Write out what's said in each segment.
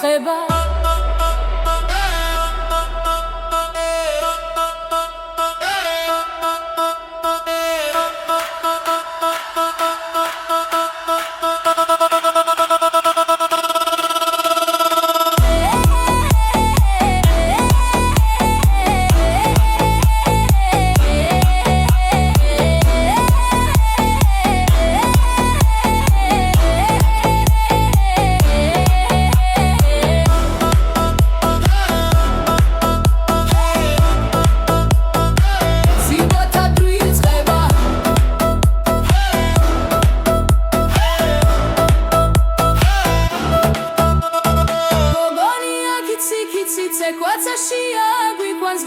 დაიწყება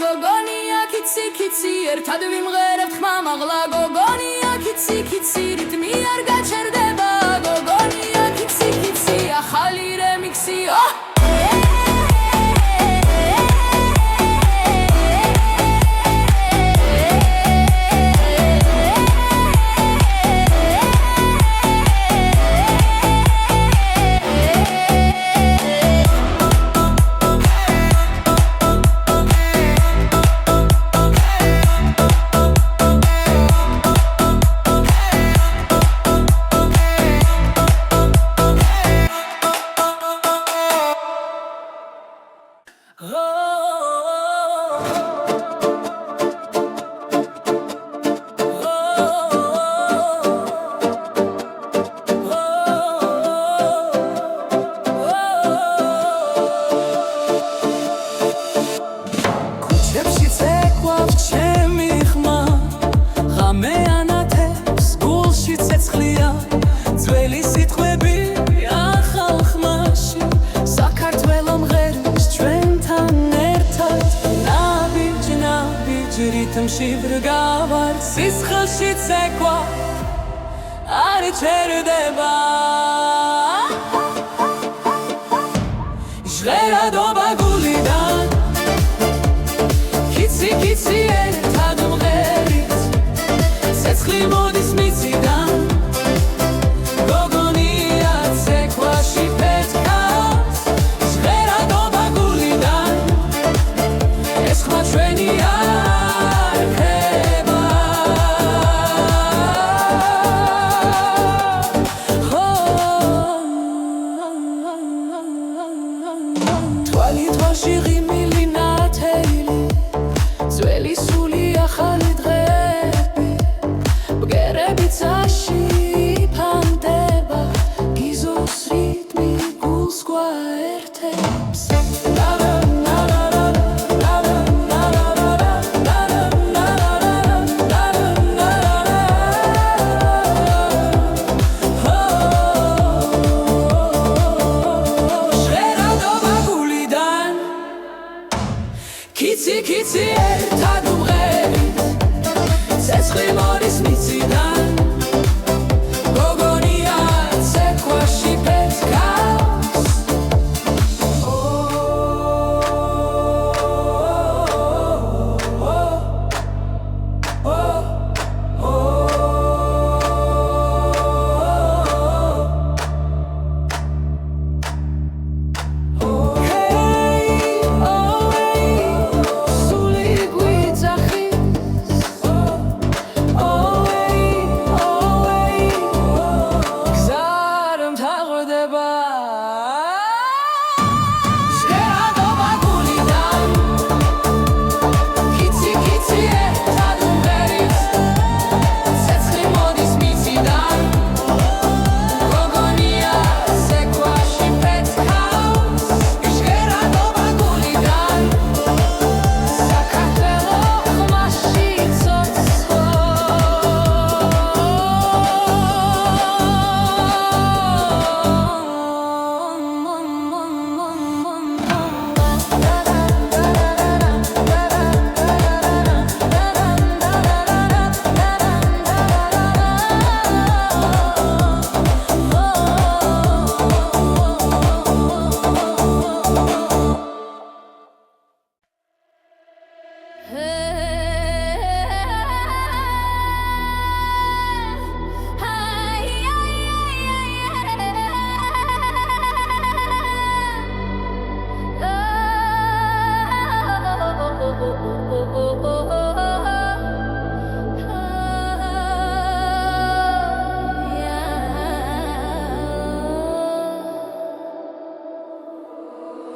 გოგონია კიცი კიცი ერთად ვიმღერებთ ხმამაღლა გოგონია კიცი კიცი რიტმი არ გაჩერდება გოგონია კიცი კიცი ახალი რემიქსი რიტმში ვრგავარ სისხლში ცეკვა არ ჩერდება ჟღერადობა გულიდან კიცი კიცი ერთად მღერით ცეცხლი მოდის მიწიდან გოგონია ცეკვაში ფეთქავს ჟღერადობა გულიდან ეს ხმა ჩვენია Kitty, kitty, ერთად ვმღერით ცეცხლი მოდის მიწიდან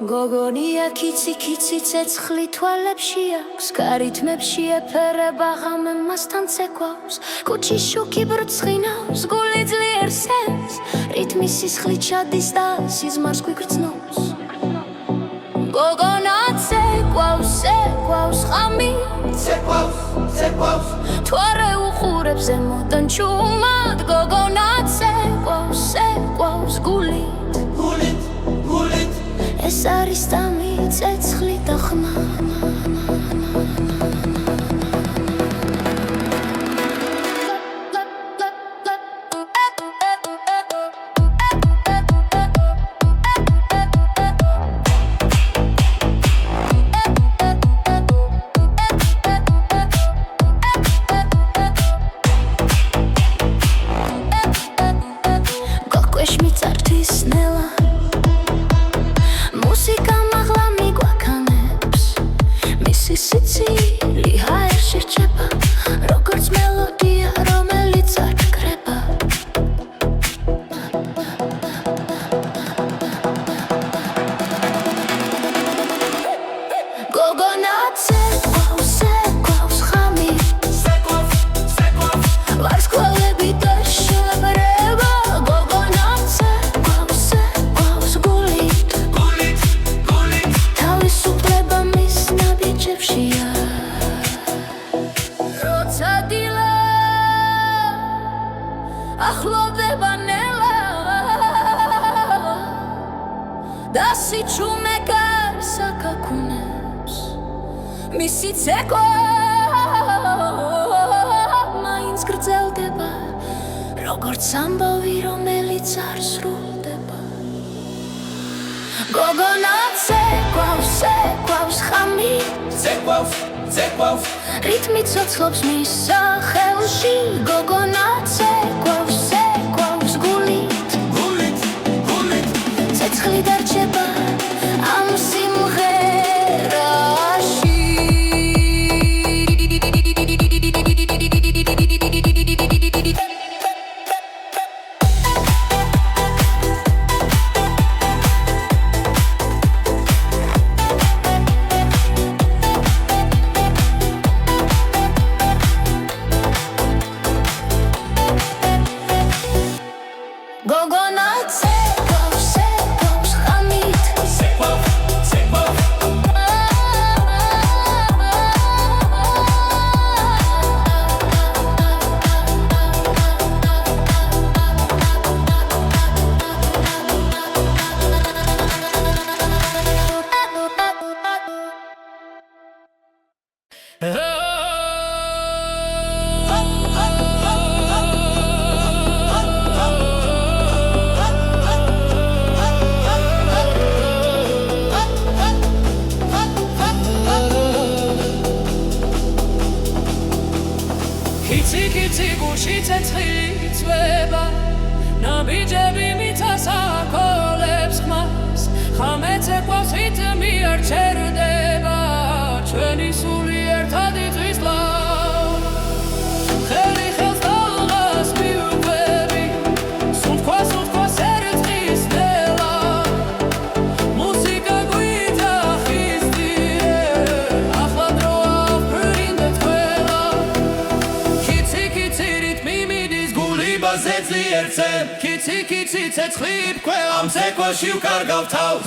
გოგონია კიცი კიცი ცეცხლი თვალებში აქვს გარითმებში ეფერება ღამე მასთან ცეკვავს კუჩის შუქი ბრწყინავს გული ძლიერ სენს რითმი სისხლი ჩადის და სიზმარს გვიგრძნობს გოგონა ცეკვავს ღამი ცეკვავს თუ არ უყურებს ზემოდან ჩუმად გოგონა ცეკვავს გულით ეს არის დამი ცეცხლი და ხმა გოკვეშ მიწართვის ნელა მუსიკა მაღლა მიგვაქანებს მისი სიცილი ჰაერში რჩება როგორც მელოდია რომელიც არ კრება გოგონა ცეკვავს ღამი ვარსკვლავები და შებრება გოგონა ცეკვავს გულით თავისუფლება მის ნაბიჯებშია როცა დილა ახლოვდება ნელა და სიჩუმე გარს აკაკუნებს მისი ცეკვა მაინც გრძელდება როგორც ამბავი რომელიც არ სრულდება გოგონა ცეკვავს ღამი ცეკვავს რითმი ცოცხლობს მის სახელში გოგონა ცეკვავს გულით ცეცხლი დარჩება ამ სიმღერაში გოგონა ცეკვავს ღამით კიცი გულში ცეცხლი წვება ნაბიჯები მიწას აკოლებს ხმას ღამე ცეკვავს რითმი არ ჩერდება ჩვენი სული ერთად იწვის ლავს ხელი ხელს დალღას მიუყვები სუნთქვა სერწყის ნელა მუსიკა გვიძახისდიე ახლა დროა ვფრინდეთ ყველა კიცი რითმი მიდის გული ბაზეცლი ერთზე კიცი ცეცხლი ვქვა ამ ცეკვაში ვკარგავ თავს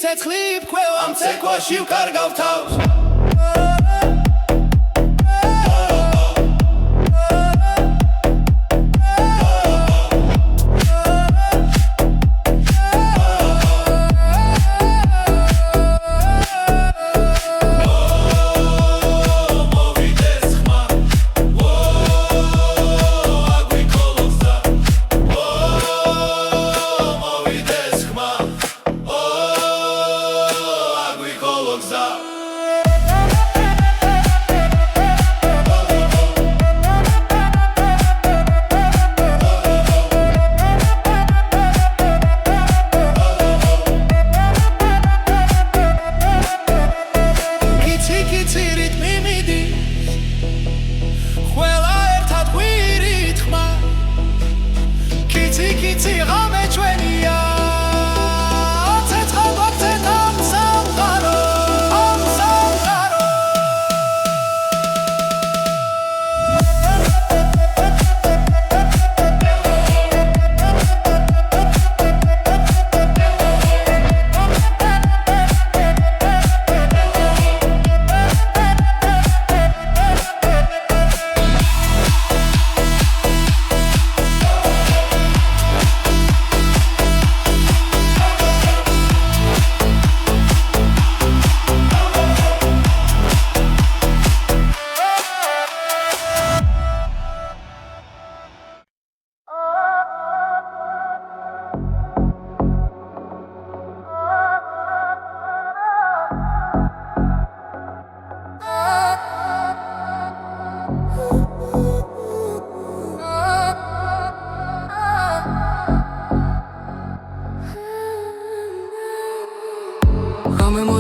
ცეცხლი ფქვევ ამ ცეკვაში ვკარგავ თავს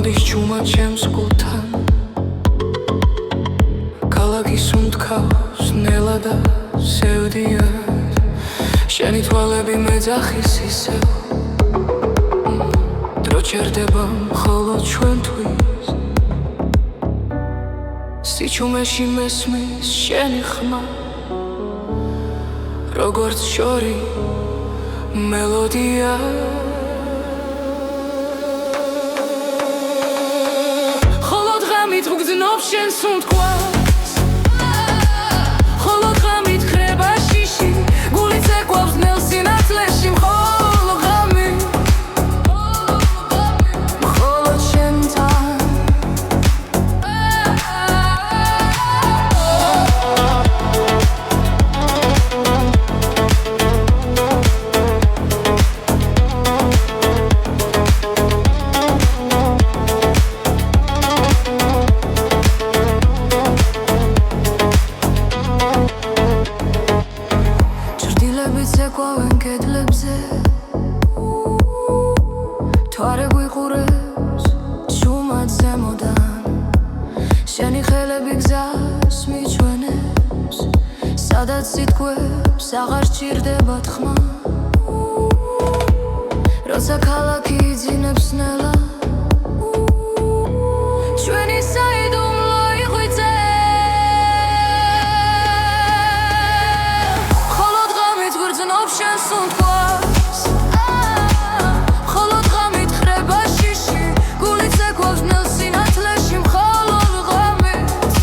გამოდის ჩუმა ჩემს გულთან ქალაქის უმტკავს ნელა და სევდიან შენი თვალები მეძახის ისევ დრო ჩერდება მხოლოდ ჩვენთვის სიჩუმეში მესმის შენი ხმა როგორც შორი მელოდია გძნობს შენს უთქვას ხოლო ღამით ხრება შიში გული ცეკვავს ნელ სინათლეში მხოლოდ ღამით მხოლოდ შენთან ცეკვავენ კედლებზე თვარე გვიყურებს ჩუმად ზემოდან შენი ხელები გზას მიჩვენებს სადაც სიტყვებს აღარ სჭირდება თქმა როცა ქალაქი იძინებს ნელა ჩვენი საიდუმლო იღვიძე შენს უთქვას მხოლოდ ღამით ხრება შიში გული ცეკვავს ნელ სინათლეში მხოლოდ ღამით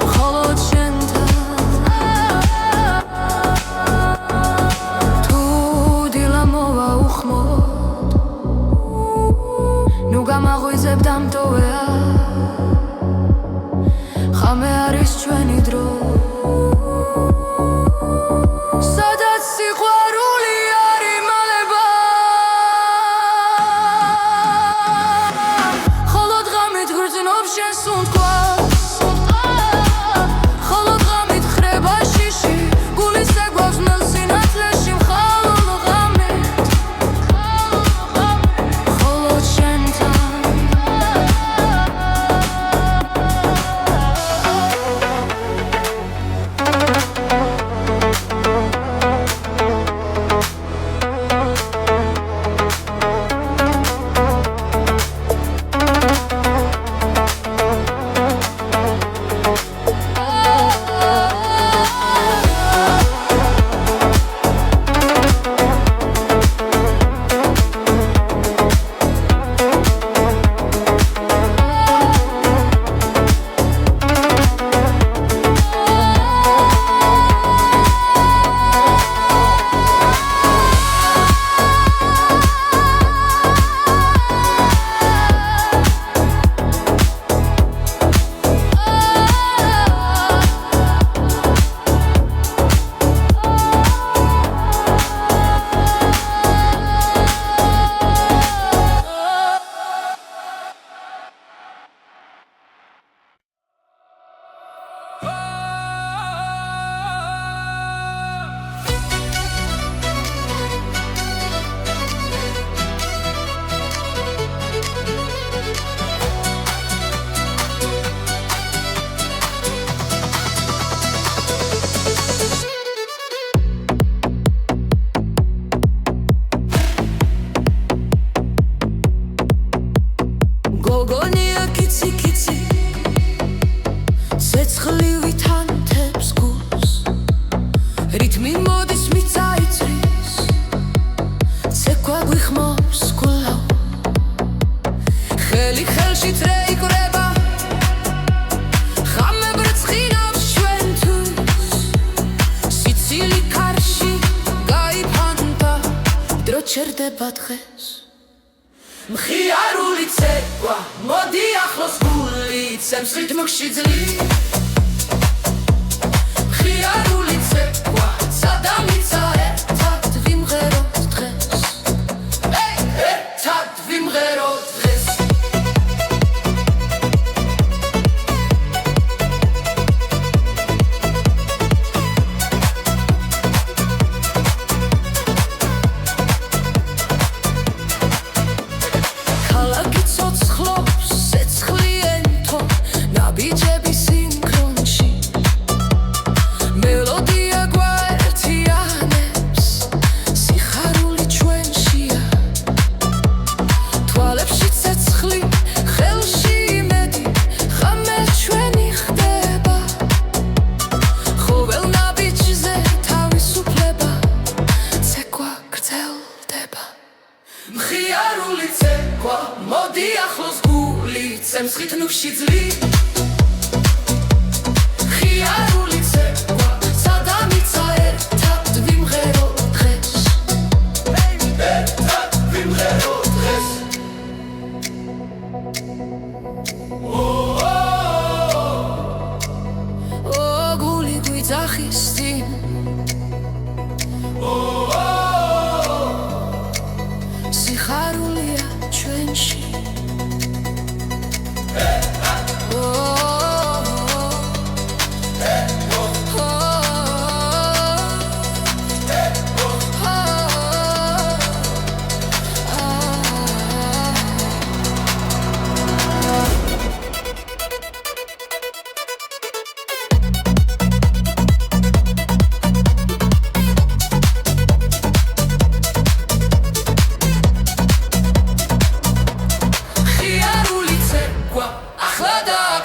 მხოლოდ შენთან თუ დილა მოვა უხმოდ ნუ გამაღვიძებ დამტოვეა ხამე არის ჩვენი დრო სადაც სიყვარული არ იმალება მხოლოდ ღამით გრძნობს შენს უთქვას მხოლოდ ღამით ხრება შიში გული ცეკვავს ნელ სინათლეში მხოლოდ ღამით მხოლოდ შენთან ხელი ხელში წრე იკვრება ხამე ბრწყინავს ჩვენთვის სიცილი კარში გაიფანტა დრო ჩერდება დღეს მხიარული ცეკვა მოდი ახლოს გული ცემს რითმში ძლივ მხიარული ცეკვა სადამიცა ერთად ვიმღეროთ დღეს ერთად ვიმღეროთ დღეს მხიარული ცეკვა მოდი ახლოს გული ცემს რითმში ძლივ მხიარული ცეკვა სადამიცა ერთად ვიმღეროთ დღეს ერთად ვიმღეროთ დღეს გული გვიძახის წინ სიხარულია ჩვენში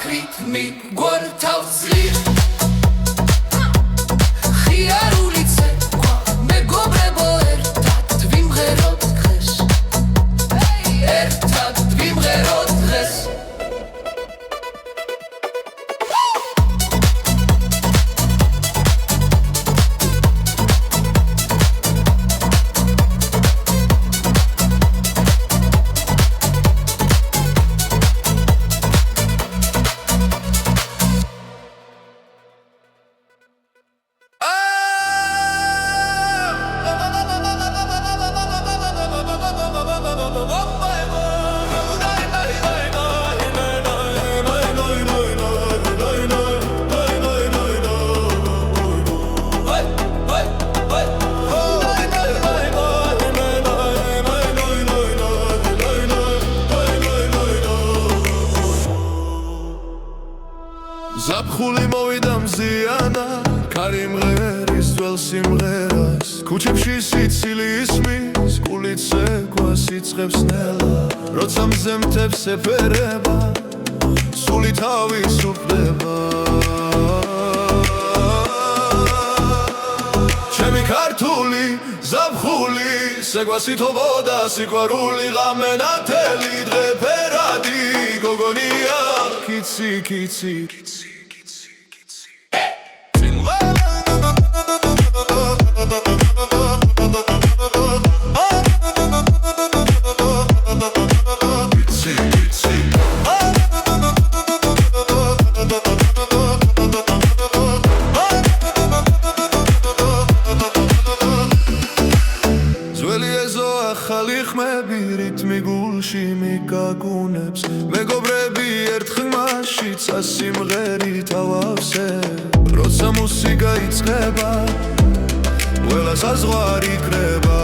რითმი გვართავს ძლივ მხიარული ცეკვა მეგობრებო ერთად ვიმღეროთ დღეს ერთად ვიმღეროთ დღეს ზაფხული მოვიდა მზიანა ქარი მღერის ძველ სიმღერას ქუჩებში სიცილი ისმის გული ცეკვა სიცხებს ნელა როცა მზემთებს ეფერება სული თავისუფლდება ჩემი ქართული ზაფხული სეგვა სითობოდა სიყვარული ღამე ნათელი დღე ფერადი გოგონია კიცი კიცი ახალი ხმები რითმი გულში მიგაგუნებს მეგობრები ერთ ხმაში წასიმღერით ავავსებ როცა მუსიკა იწყება ყველა საზღვარი კრება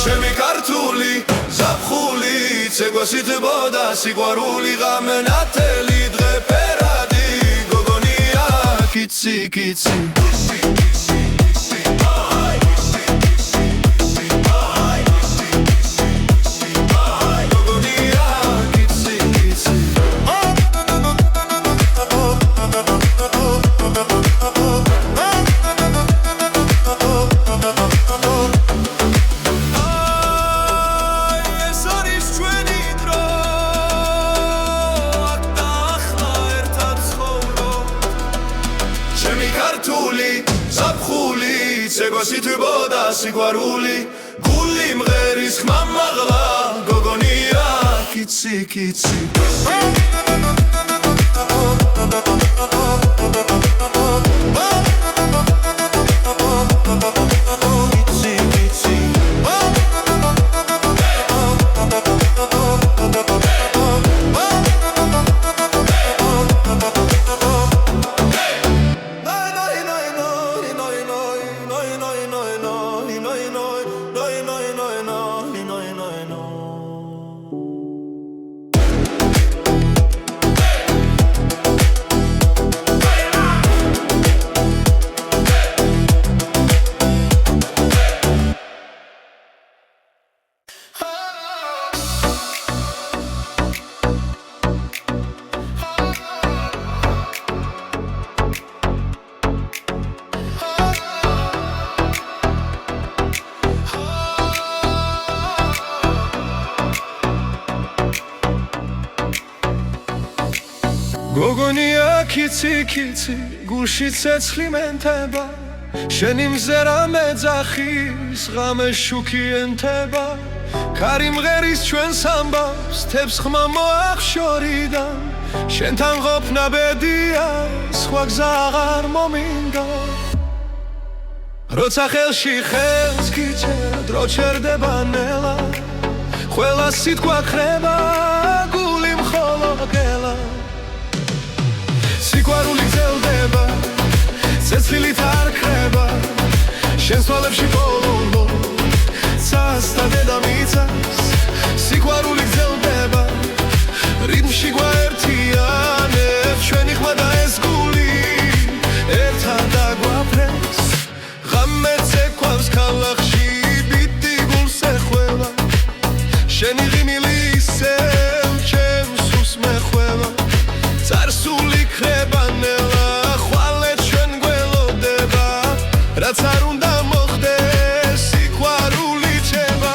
ჩემი ქართული ზაფხული ცეკვა სითბოდა სიყვარული ღამე ნათელი დღე ფერადი გოგონია კიცი კიცი სიყვარული გული მღერის ხმა მაღლა გოგონია კიცი კიცი გოგონია კიცი კიცი გულში ცეცხლი მენთება შენი მზერა მეძახის ღამე შუქი ენთება ქარი მღერის ჩვენს ამბავს თებს ხმა მოახშორიდან შენთან ყოფნა ბედია სხვა გზა აღარ მომინდა როცა ხელში ხელს გიჩერდა დრო ჩერდება ნელა ყველა სიტყვა ხრება გული მხოლოდ გელა სიყვარული გრძელდება ცეცხლით არ ქრება შენს თვალებში ბოლო ცას და დედამიწას სიყვარული გრძელდება რიტმში გვაერთიანებს ჩვენი ხმა და ეს გული ერთად დაგვაფრენს ღამეზე ქვავს ქალაქში ბიტი გულს ეხვევა შენი ღიმილი ისევ ჩემს სულს მეხვევა წარსული ქრება ნელა ხვალე ჩვენ გველოდება რაც არ უნდა მოხდეს სიყვარული ჩება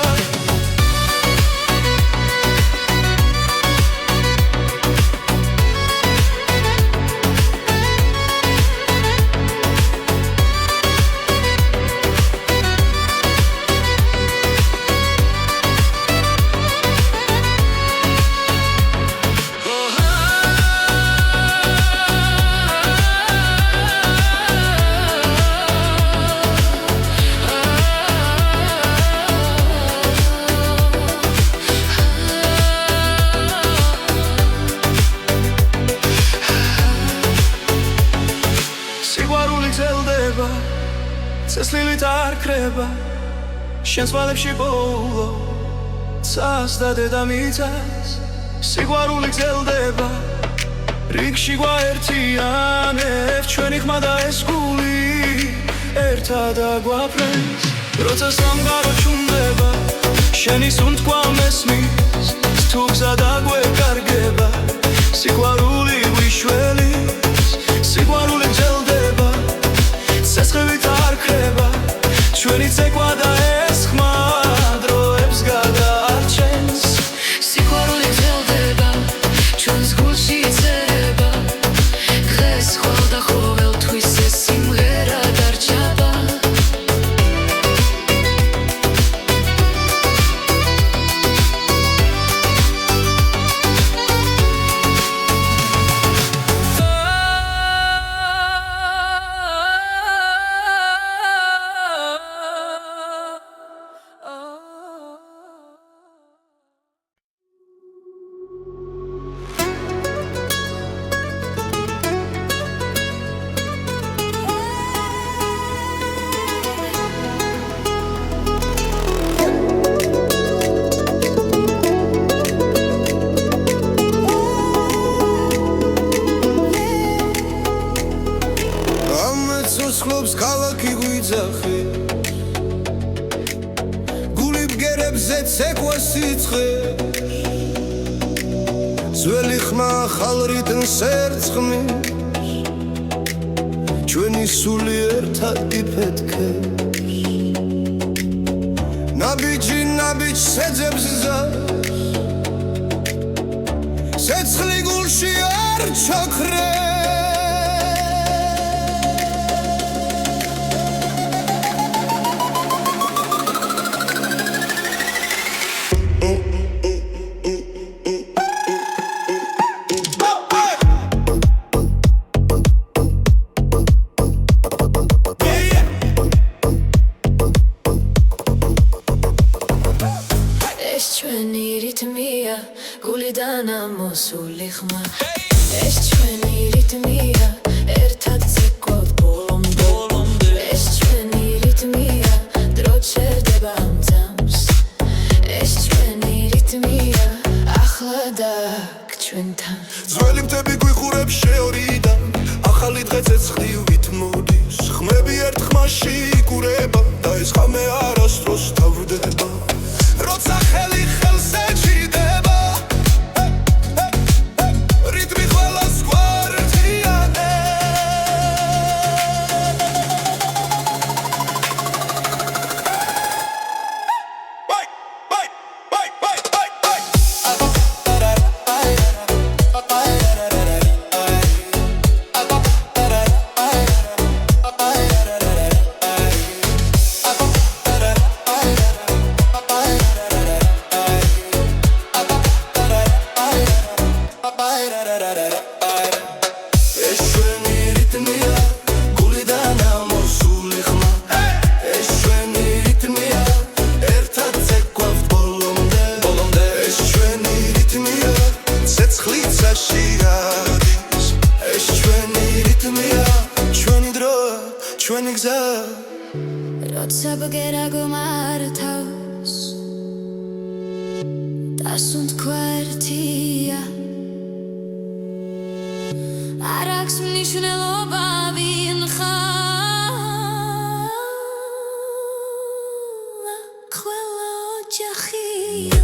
ცეცხლით არ ქრება შენს თვალებში ბოლო ცას და დედამიწას სიყვარული გრძელდება რიგში გვაერთიანებს ჩვენი ხმა და ეს გული ერთად დაგვაფრენს როცა სამყარო ჩუმდება შენი სუნთქვა მესმის თუ გზა დაგვეკარგება სიყვარული გვიშველის სიყვარული გრძელდება ცეცხლით არ ქრება ჩვენი ცეკვა და ეს ხმა დროებს გადაარჩენს სიყვარული გრძელდება ჩვენს გულში წერება დღეს ხვალ და ყოველთვის ეს სიმღერა დარჩება ცოცხლობს ქალაქი გვიძახი გული ბგერებზე ცეკვა სიცხე ძველი ხმა ახალ რიტმს ერწყმის ჩვენი სული ერთად იფეთქებს ნაბიჯი ნაბიჯს ეძებს გზას ცეცხლი გულში არ ჩაქრებს ეს ჩვენი რითმია გულიდან ამოსული ხმა ეს ჩვენი რითმია ერთად ცეკვავთ ბოლომდე ეს ჩვენი რითმია დრო ჩერდება ამ ძამს ეს ჩვენი რითმია ახლა დაგ ჩვენთან ძველი მთები გვიხურებს შეორიდან ახალი დღე ცეცხლივით მოდის ხმები ერთ ხმაში იკურება და ეს ხამე არასდროს თავდება როცა ხელი ხელს ეჭიდება რიტმი ყველას გვარდიანე ეს ჩვენი რიტმია გულიდან ამოსული ხმა ეს ჩვენი რიტმია ერთად ცეკვავთ ბოლომდე ეს ჩვენი რიტმია ცეცხლიცაში გადის ეს ჩვენი რიტმია ჩვენი დრო ჩვენი გზა როცა ბგერა გმართავს დასუნთქვა ერთია არ აქვს მნიშვნელობა ვინ ხარ ყველა ოჯახია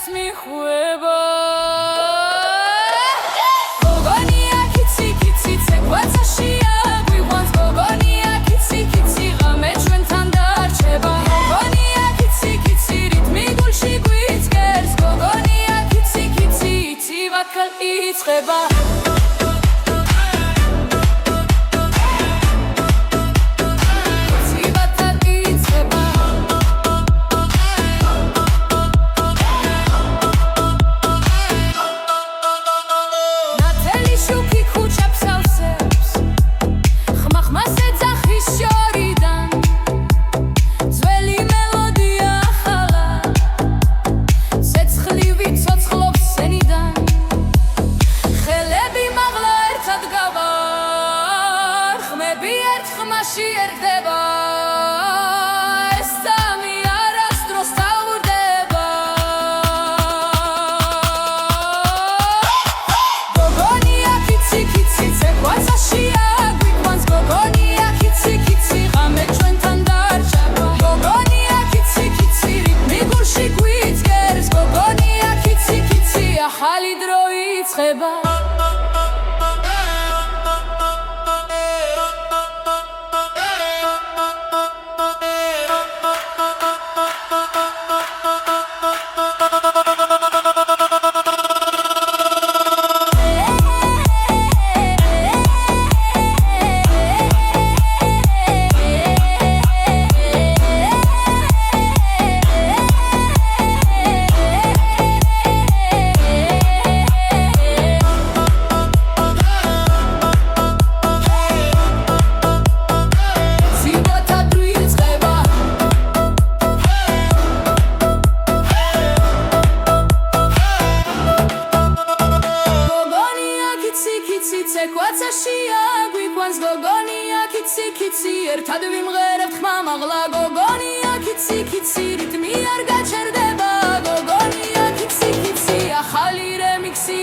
წერას მიხვება გოგონია კიცი კიცი ცეკვაცაშია გვიყვანს გოგონია კიცი კიცი ღამე ჩვენთან დარჩება გოგონია კიცი კიცი რითმი გულში გვიწყერს გოგონია კიცი კიცი იცივაკალ იწყება ხმაში ერდება ეს სამი არასდროს თავდება გოგონია კიცი კიცი ცეკვაცაშია გვიყვანს გოგონია კიცი კიცი ღამე ჩვენთან დარჩება გოგონია კიცი კიცი რითმი გულში გვიწყერს გოგონია კიცი კიცი ახალი დრო იწყება ცეკვაცაშია გვიყვანს გოგონია კიცი კიცი ერთად ვიმღერებთ ხმამაღლა გოგონია კიცი კიცი რითმი არ გაჩერდება გოგონია კიცი კიცი ახალი რემიქსი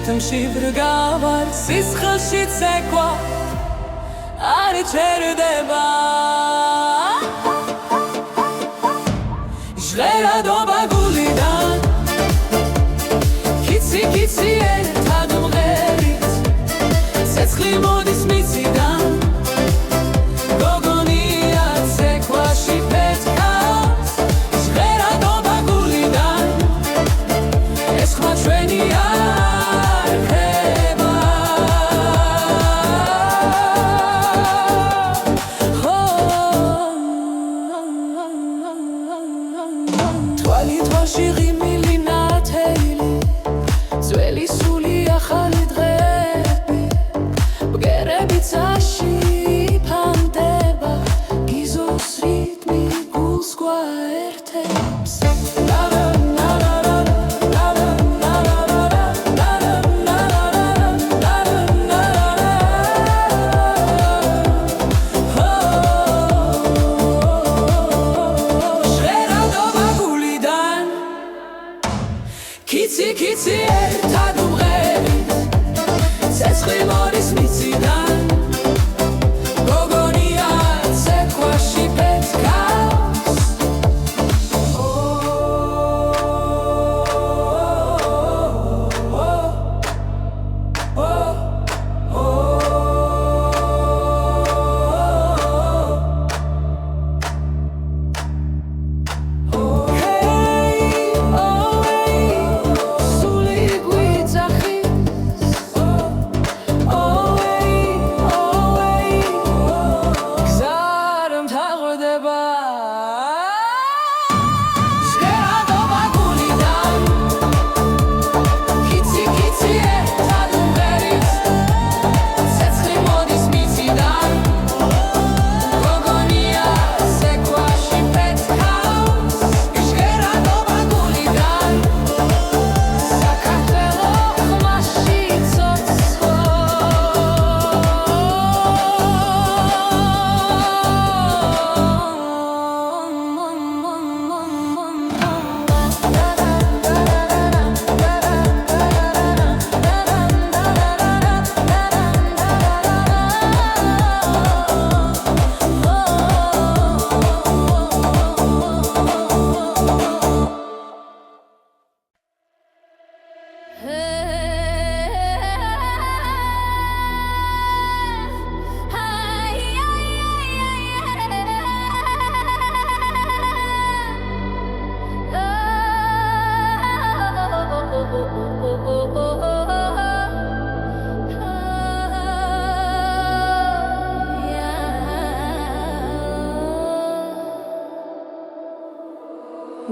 რითმში ბრგავარ სისხლში ცეკვა არ ჩერდება ჟღერადობა გულიდან კიცი კიცი ერთად მღერით ცეცხლი მოდის მიწიდან გოგონია ცეკვაში პეთქავს ჟღერადობა გულიდან ეს ხმა ჩვენია Oh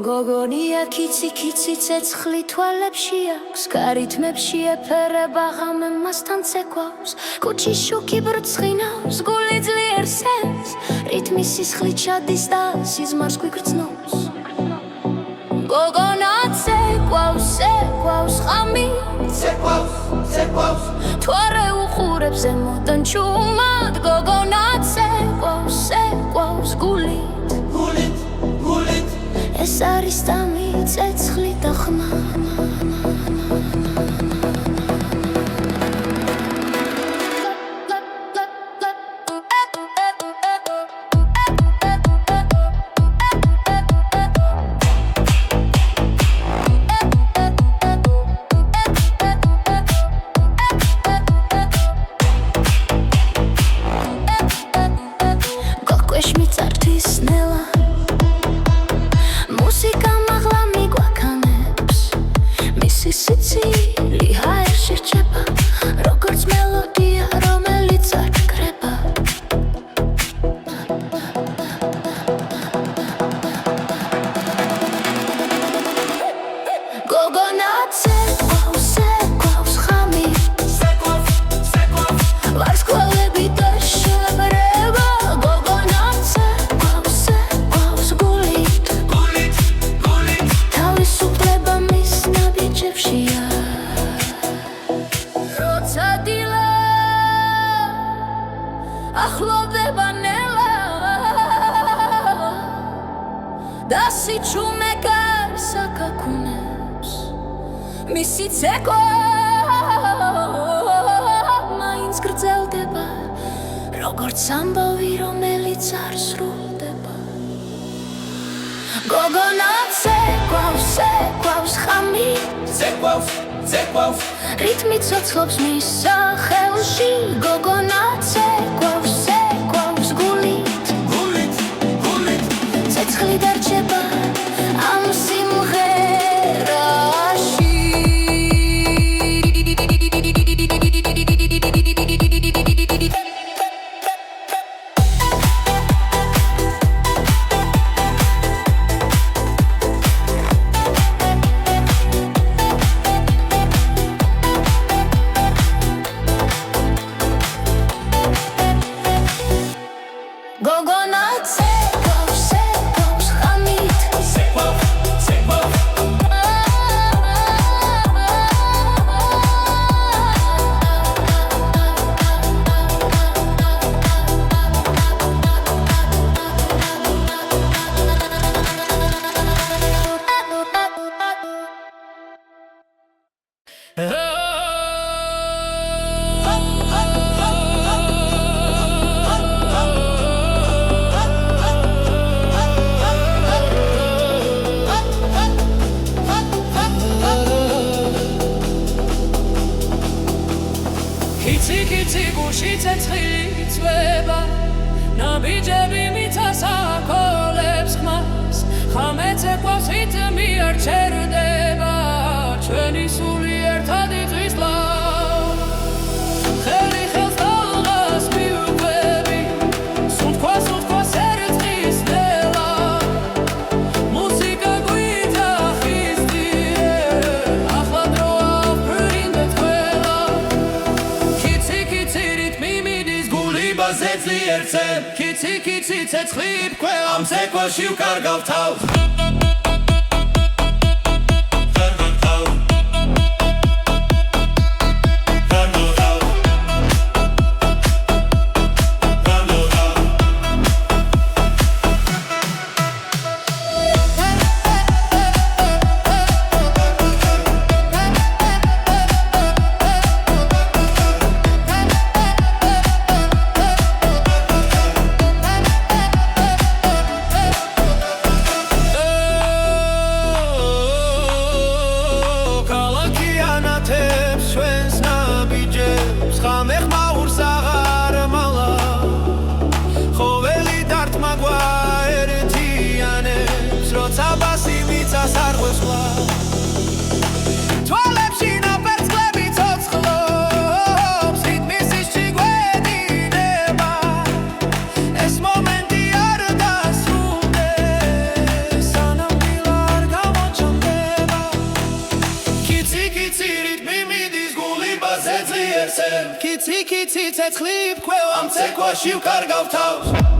გოგონია კიცი კიცი ცეცხლი თვალებში აქვს გარითმებში ეფერება ღამე მასთან ცეკვავს კუჩის შუქი ბრწყინავს გული ძლიერ სენს რითმის სისხლი ჩადის და სიზმარს გვიგრძნობს გოგონა ცეკვავს ცეკვავს ღამი ცეკვავს თვარე უხურებს ზემოდან ჩუმად გოგონა ცეკვავს ცეკვავს გულით ეს არის დამი ცეცხლი და ხმა გოკვეშ მიწართვის ნელა მუსიკა მაღლა მიგვაქანებს მისი სიცილი ჰაერში რჩება როგორც მელოდია რომელიც არ კრება გოგონა ცეკვავს ცეკვავს ღამი ვარსკვლავები და შებრება გოგონა ცეკვავს ცეკვავს გულით თავისუფლება მის ნაბიჯებშია როცა დილა ახლოვდება ნელა და სიჩუმე გარს აკაკუნებს მისი ცეკვა მაინც გრძელდება როგორც ამბავი რომელიც არ სრულდება გოგონა ცეკვავს ცეკვავს ღამი ცეკვავს რითმი ცოცხლობს მის სახელში გოგონა ცეკვავს ცეკვავს გულით ცეცხლი დარჩება ამ სიმღერაში გოგონა ცეკვავს ცეკვავს ღამით კიცი გულში ცეცხლი წვება ნაბიჯები მიწას აკოლებს ხმას ღამე ცეკვავს რითმი არ ჩერდება ჩვენი სული ერთად იწვის ლავ ხელი ხელს დალღას მივხვები სუნთქვა ერწყის ნელა მუსიკა გვიძახისდიე ახლა დროა ვფრინდეთ ყველა კიცი რითმი მიდის გული ბაზეცლი ერთზე კიცი ცეცხლი ფქვე ამ ცეკვაში ვკარგავ თავს ხეზე ძლიერზე კიცი ცეცხლი ფქვევა ამ ცეკვაში ვკარგავ თავს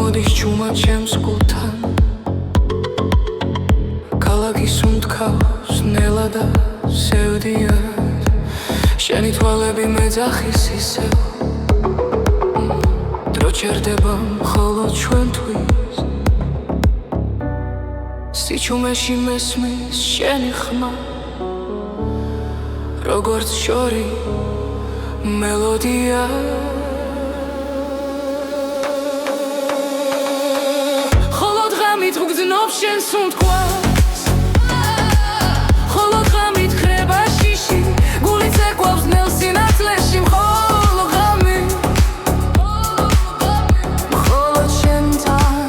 გამოდის ჩუმად ჩემს კუთან ქალაქის უმტკავს ნელა და სევდიან შენი თვალები მეძახის ისევ დრო ჩერდება მხოლოდ ჩვენთვის სიჩუმეში მესმის შენი ხმა როგორც შორი მელოდია გგზნობს შენ სუნთქვას ხოლო ღამით ხრება შიში გული ცეკვავს ნელ სინათლეში მხოლო ღამით მხოლოდ შენთან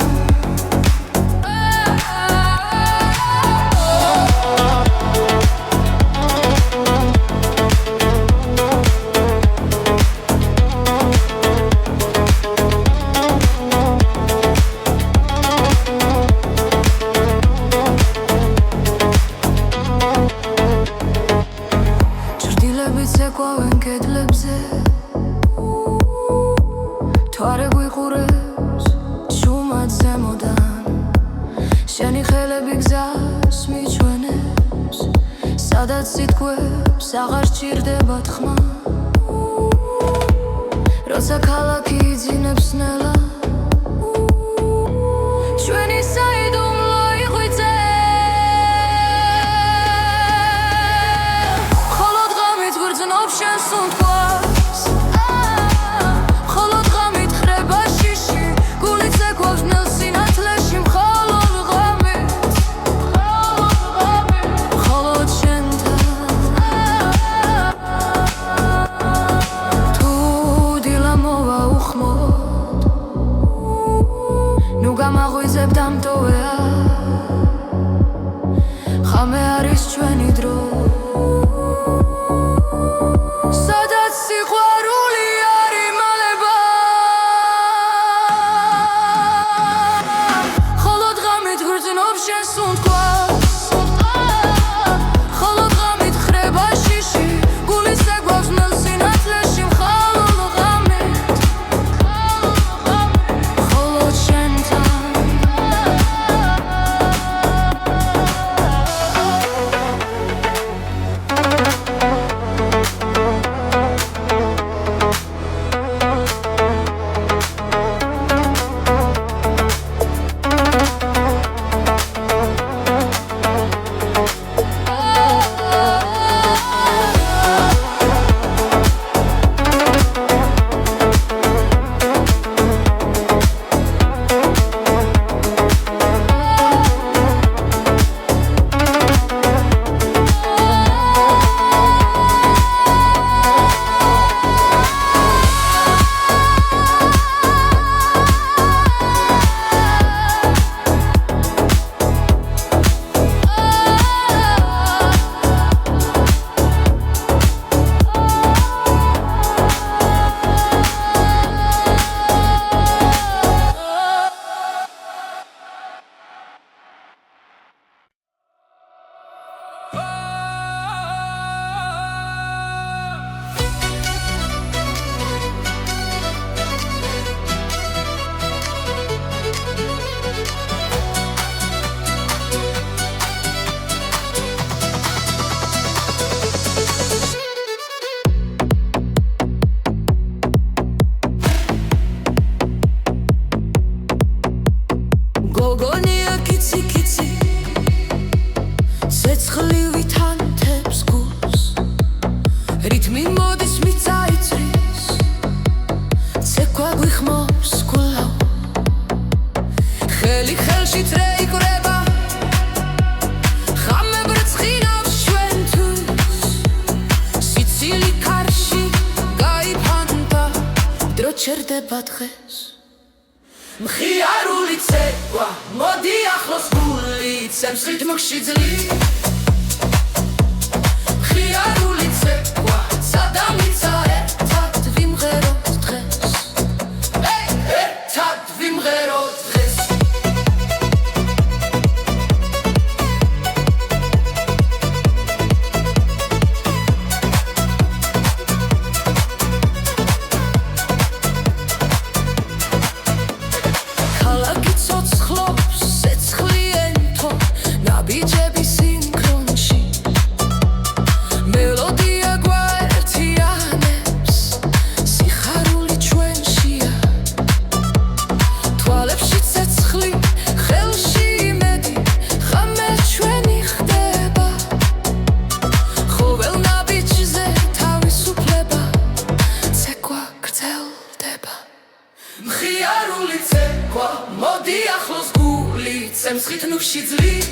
ცეკვავენ კედლებზე თვარე გვიყურებს ჩუმად ზემოდან შენი ხელები გზას მიჩვენებს სადაც სიტყვებს აღარ სჭირდება თქმა როცა ქალაქი იძინებს ნელა ჩვენი საიდუმლო იღვიძე შენ სუნთქვას მხოლოდ ღამით ხრება შიში გული ცეკვავს ნელ სინათლეში მხოლოდ ღამით მხოლოდ შენთან თუ დილა მოვა უხმოდ ნუ გამაღვიძებ დამტოვეა ხამე არის ჩვენი დრო სადაც სიყვარული არ იმალება ხოლოდ ღამით გრძნობს შენ სუნთქვას ხოლოდ ღამით ხრება შიში გული ცეკვავს ნელ სინათლეში მხოლოდ ღამით მხოლოდ შენთან ცეკვა გვიხმობს კვლავ ხელი ხელში წრეიკრება ხამე ბრწყინავს ჩვენთვის სიცილი კარში გაიფანტა დრო ჩერდება დღეს მხიარული ცეკვა მოდი ახლოს გული ცემსრით მოგში ძლივ მხიარული ცეკვა სადამიცა ერთად ვიმღეროთ დღეს ერთად ვიმღეროთ დღეს ქალაქი ცოცხლობს სეცხლიენთო ნაბიჯები სინქრონში მელოდია გვაერთიანებს სიხარული ჩვენშია თვალებში ცეცხლი ხელში იმედი ხამე ჩვენი ხდება ყოველ ნაბიჯზე თავისუფლება ცეკვა გრძელდება მხიარული ცეკვა მოდი ახლოს გული ცემსხით ნუში ძლივ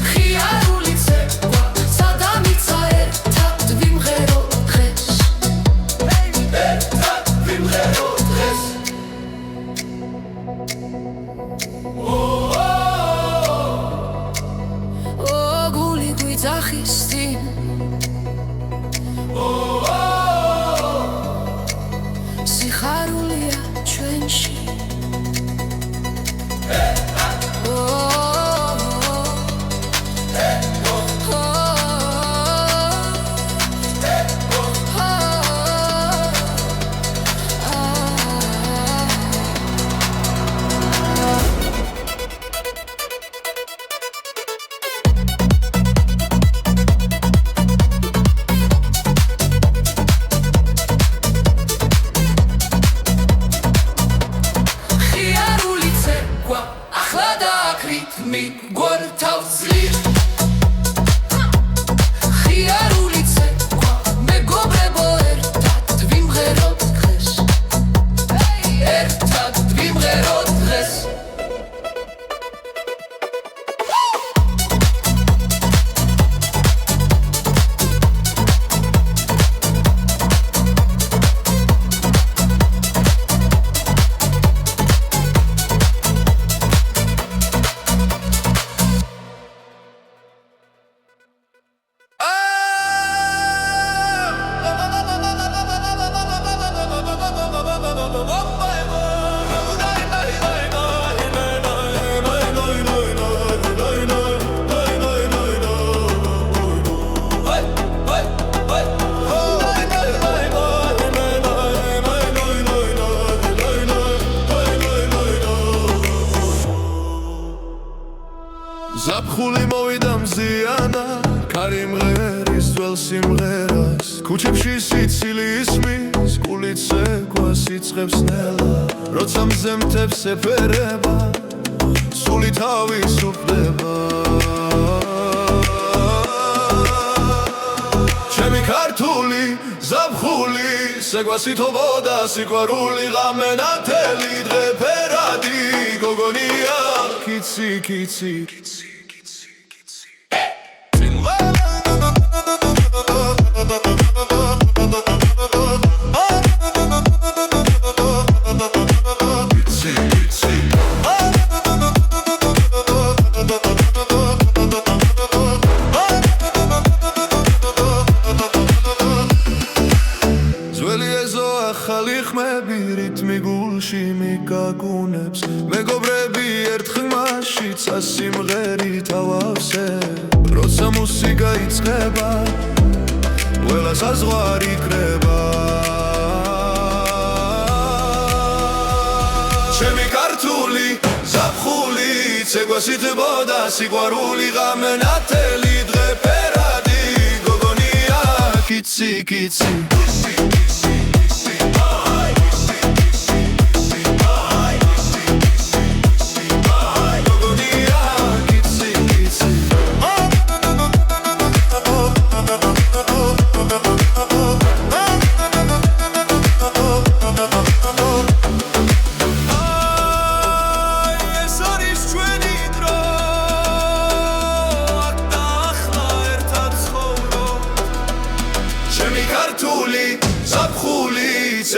მხიარული ცეკვა სადამიცა ერთად ვიმღეროთ დღეს ერთად ვიმღეროთ დღეს გული გვიძახის წინ სიხარულია ჩვენში მხიარული ცეკვა ახლა დააკრიტმი გვერდთავს ძლივ მხიარული ცეკვა მეგობრებო ერთად ვიმღეროთ დღეს ერთად ვიმღეროთ დღეს ზაფხული მოვიდა მზიანა კარი მღერის ძველ სიმღერას ქუჩებში სიცილი ისმის გულით ცეკვა სიწყებს ნელა როცა მზემთებს ეფერება სული თავისუფლდება ჩემი ქართული ზაფხული ცეკვა სითბოდა სიყვარული ღამე ნათელი დღე ფერადი გოგონია კიცი კიცი ახალი ხმები რიტმი გულში მიგაგუნებს მეგობრები ერთ ხმაში წასიმღერი თავავსე როცა მუსიკა იწყება ყველა საზღვარი კრება ჩემი ქართული ზაფხული ცეკვა სითბოდა სიყვარული ღამე ნათელი დღე ფერადი გოგონია კიცი კიცი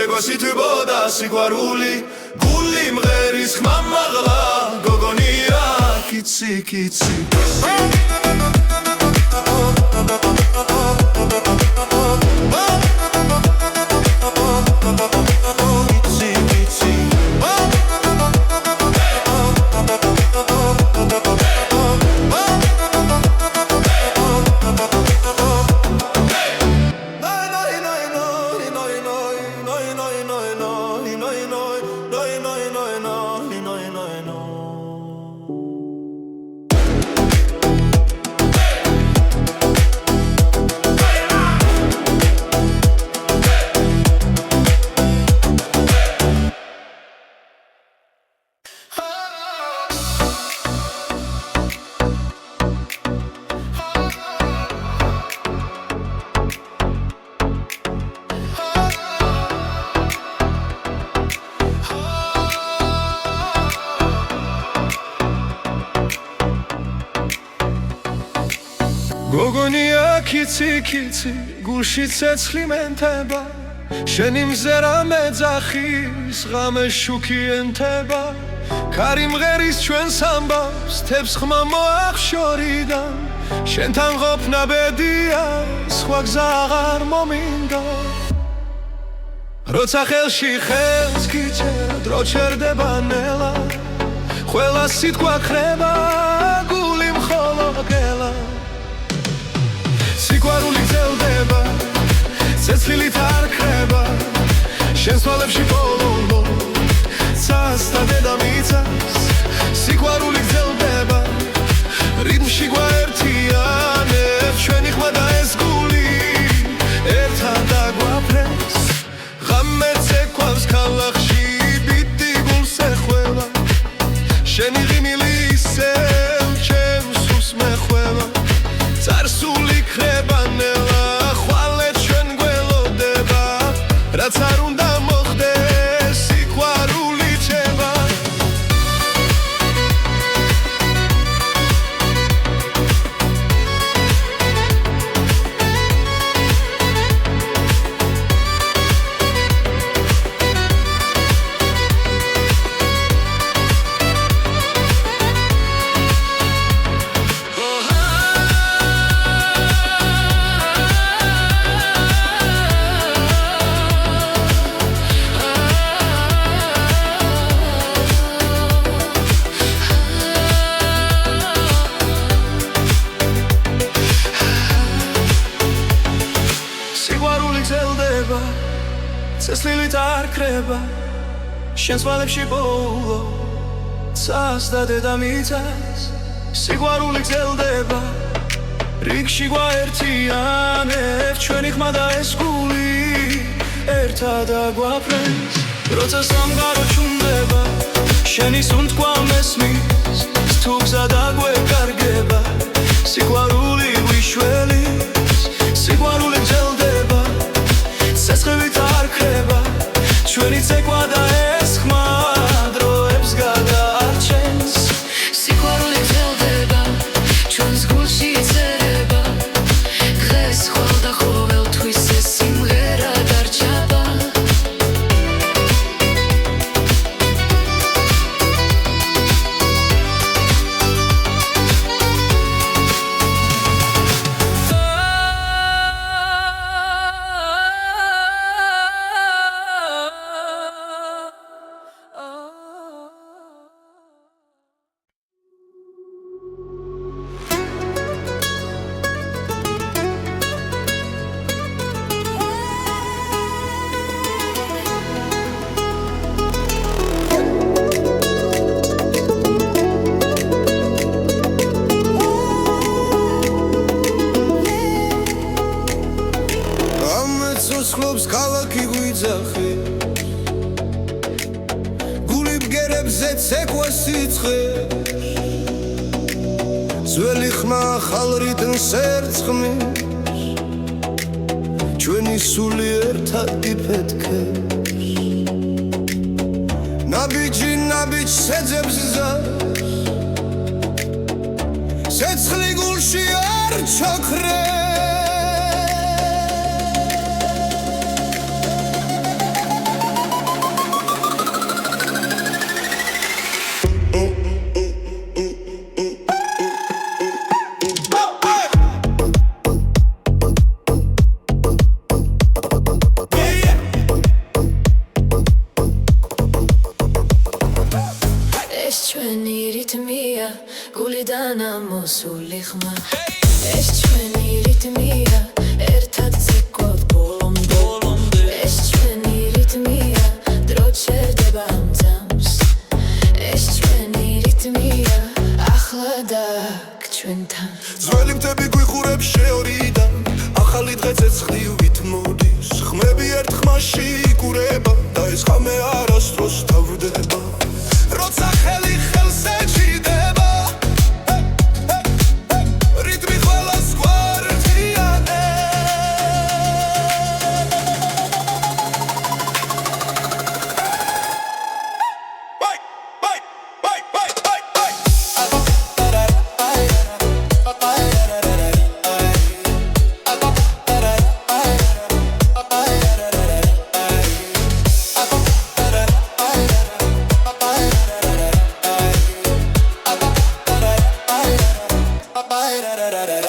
ცეკვა სითბოდა სიყვარული გული მღერის ხმა მაღლა გოგონია კიცი კიცი გოგონია კიცი კიცი გულში ცეცხლი მენთება შენი მზერა მეძახის ღამე შუქი ენთება ქარი მღერის ჩვენს ამბავს თებს ხმა მოახშორიდან შენთან ყოფნა ბედია სხვა გზა აღარ მომინდა როცა ხელში ხელს გიჭერა დრო ჩერდება ნელა ყველა სიტყვა ხრება გული მხოლოდ გელა სიყვარული გრძელდება ცეცხლით არ ქრება შენს თვალებში ბოლო ცას და დედამიწას სიყვარული გრძელდება რიტმში გვაერთიანებს ჩვენი ხმა და ეს გული ერთად დაგვაფრენს ღამე ცეკვავს ქალაქში ბიტი გულს ეხველა შენი ღიმილი ისევ ჩემს სულს მეხველა წარსული ქრება ნელა ხვალეთ ჩვენ გველოდება რაც არ უნდა მოხდეს სიყვარული ჩება ცეცხლით არ ქრება შენს თვალებში ბოლო ცას და დედამიწას სიყვარული გრძელდება რიგში გვაერთიანებს ჩვენი ხმა და ეს გული ერთად აგვაფრენს როცა სამყარო ჩუმდება შენი სუნთქვა მესმის თუ გზა დაგვეკარგება სიყვარული ვიშველის სიყვარული გრძელდება ცეცხლით არ ქრება ჩვენი ცეკვა და ეს ხმა დროებს გადაარჩენს სიყვარული გრძელდება ჩვენს გულში წერება დღეს ხვალ და ყოველთვის ეს სიმღერა დარჩება ცოცხლობს ქალაქი გვიძახი გული ბგერებზე ცეკვა სიცხე ძველი ხმა ახალ რიტმს ერწყმის ჩვენი სული ერთად იფეთქებს ნაბიჯი ნაბიჯს ეძებს ზარს ცეცხლი გულში არ ჩაქრებს გულიდან ამოსული ხმა ეს ჩვენი რიტმია ერთად ცეკვავთ ბოლომდე ეს ჩვენი რიტმია დრო ჩერდება ამ ძამს ეს ჩვენი რიტმია ახლა დაგ ჩვენთან ძველი მთები გვიხურებს შეორიდან ახალი დღე ცეცხლივით მოდის ხმები ერთ ხმაში იკურება და ეს ხამე არასდროს თავდება როცა ხელი ხელს ეჭიდება რიტმი ყველას გვარდიანე Da da da da